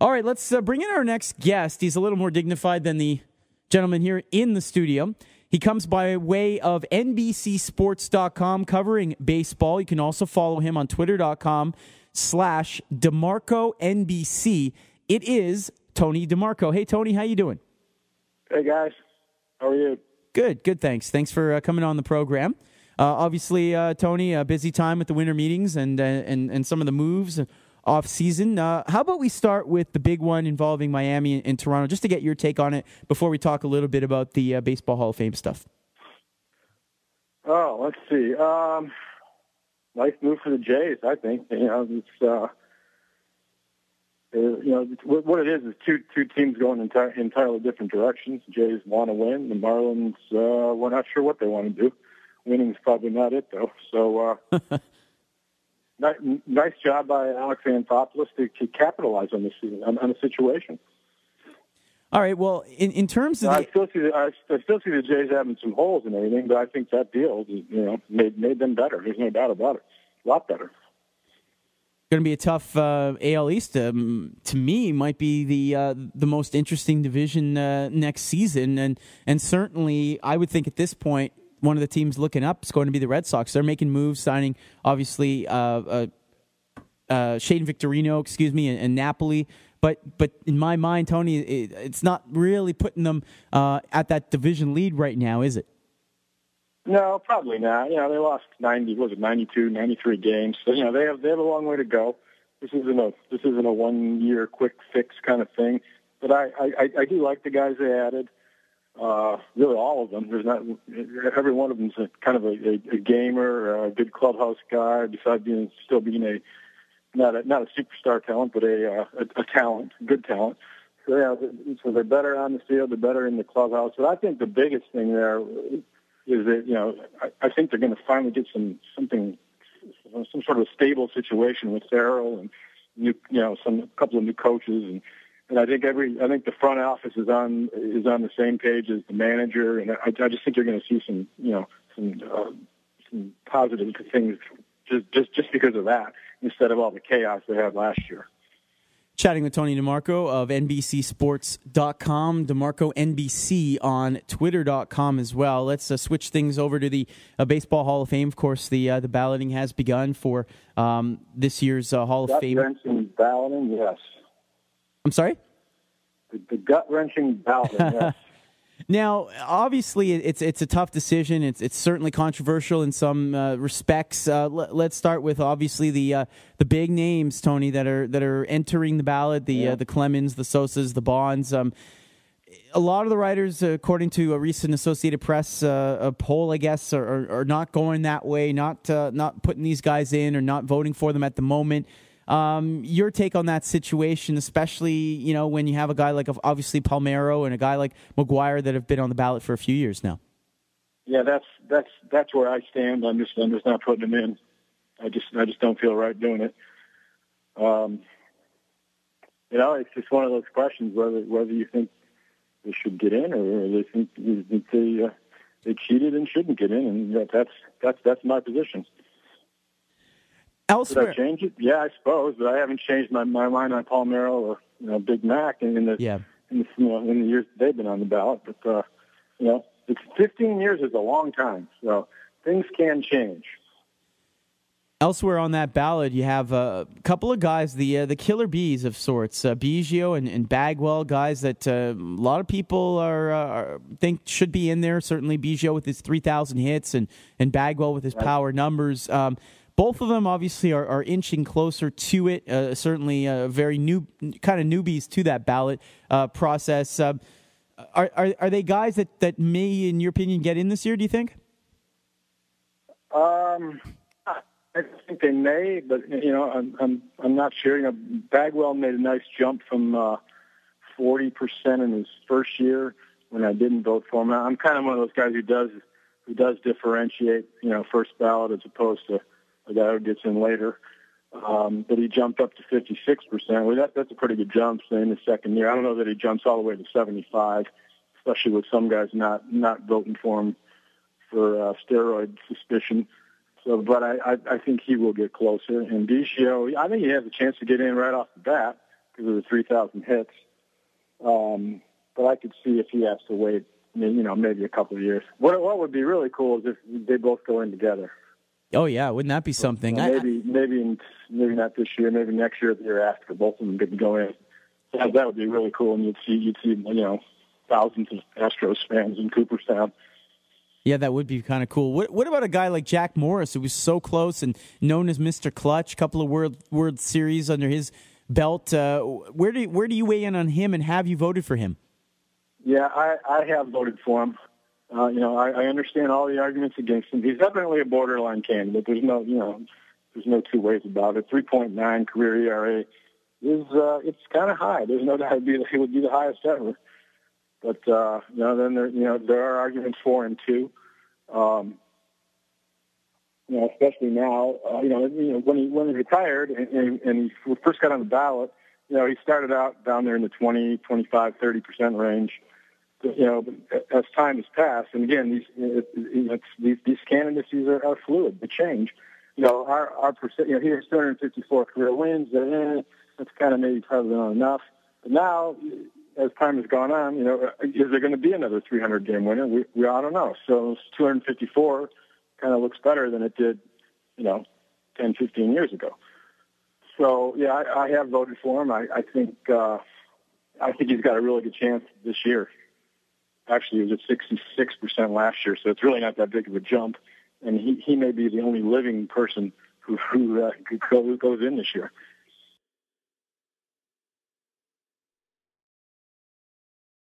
All right, let's bring in our next guest. He's a little more dignified than the gentleman here in the studio. He comes by way of NBCSports.com, covering baseball. You can also follow him on Twitter.com/DeMarco NBC. It is Tony DeMarco. Hey, Tony, how you doing? Hey, guys. How are you? Good, thanks. Thanks for coming on the program. Obviously, Tony, a busy time with the winter meetings and some of the moves off season. How about we start with the big one involving Miami and Toronto, just to get your take on it before we talk a little bit about the Baseball Hall of Fame stuff. Oh, let's see. Nice move for the Jays, I think. What it is two teams going entirely different directions. The Jays want to win. The Marlins, we're not sure what they want to do. Winning's probably not it, though. So, nice job by Alex Anthopoulos to capitalize on the situation. All right. Well, in terms of, I still see the Jays having some holes and everything, but I think that deal, made them better. There's no doubt about it. A lot better. Going to be a tough AL East. To me, might be the most interesting division next season, and certainly I would think at this point one of the teams looking up is going to be the Red Sox. They're making moves, signing obviously Shane Victorino, and Napoli. But in my mind, Tony, it's not really putting them at that division lead right now, is it? No, probably not. They lost 92, 93 games. So, they have a long way to go. This isn't a 1-year quick fix kind of thing. But I do like the guys they added. Really all of them. There's not every one of them's kind of a gamer, a good clubhouse guy, besides still being not a superstar talent, but a talent, good talent. So so they're better on the field, they're better in the clubhouse. But I think the biggest thing there is that I think they're going to finally get some sort of stable situation with Farrell and a couple of new coaches, and I think the front office is on the same page as the manager, and I just think you're going to see some positive things just because of that, instead of all the chaos they had last year. Chatting with Tony DeMarco of NBCSports.com, DeMarco NBC on Twitter.com as well. Let's switch things over to the Baseball Hall of Fame. Of course, the balloting has begun for this year's Hall of Fame. Gut-wrenching balloting, yes. I'm sorry? The gut-wrenching balloting, yes. Now, obviously, it's a tough decision. It's certainly controversial in some respects. Let's start with obviously the big names, Tony, that are entering the ballot. The Clemens, the Sosas, the Bonds. A lot of the writers, according to a recent Associated Press poll, I guess, are not going that way. Not putting these guys in or not voting for them at the moment. Your take on that situation, especially when you have a guy like obviously Palmeiro and a guy like McGuire that have been on the ballot for a few years now. Yeah, that's where I stand. I'm just not putting them in. I just don't feel right doing it. It's just one of those questions whether you think they should get in or they think they cheated and shouldn't get in, and that's my position. Elsewhere. Did I change it? Yeah, I suppose, but I haven't changed my mind on Palmeiro or Big Mac in the years they've been on the ballot. But it's 15 years is a long time, so things can change. Elsewhere on that ballot, you have a couple of guys, the killer bees of sorts, Biggio and Bagwell, guys that a lot of people think should be in there. Certainly Biggio with his 3,000 hits and Bagwell with his power numbers. Both of them obviously are inching closer to it. Certainly, very new kind of newbies to that ballot process. Are they guys that may, in your opinion, get in this year? Do you think? I think they may, but I'm not sure. Bagwell made a nice jump from 40% in his first year when I didn't vote for him. I'm kind of one of those guys who does differentiate, first ballot as opposed to a guy who gets in later. But he jumped up to 56%. Well, that's a pretty good jump in the second year. I don't know that he jumps all the way to 75, especially with some guys not voting for him for steroid suspicion. So, but I think he will get closer. And Biggio, I think he has a chance to get in right off the bat because of the 3,000 hits. But I could see if he has to wait, maybe a couple of years. What would be really cool is if they both go in together. Oh yeah, wouldn't that be something? Maybe not this year, maybe next year, or the year after. Both of them get to go in. That would be really cool, and you'd see thousands of Astros fans in Cooperstown. Yeah, that would be kind of cool. What about a guy like Jack Morris, who was so close and known as Mr. Clutch, a couple of World Series under his belt? Where do you weigh in on him, and have you voted for him? Yeah, I have voted for him. I understand all the arguments against him. He's definitely a borderline candidate. There's no two ways about it. 3.9 career ERA it's kind of high. There's no doubt it would be the highest ever. But then there are arguments for him too. Especially now, when he retired and he first got on the ballot, he started out down there in the 20, 25, 30% range. But as time has passed, and again, these candidacies are fluid. They change. Our percent. He has 254 career wins. That's kind of maybe probably not enough. But now, as time has gone on, is there going to be another 300-game winner? I don't know. So 254 kind of looks better than it did, 10, 15 years ago. So yeah, I have voted for him. I think he's got a really good chance this year. Actually, he was at 66% last year, so it's really not that big of a jump. And he may be the only living person who goes in this year.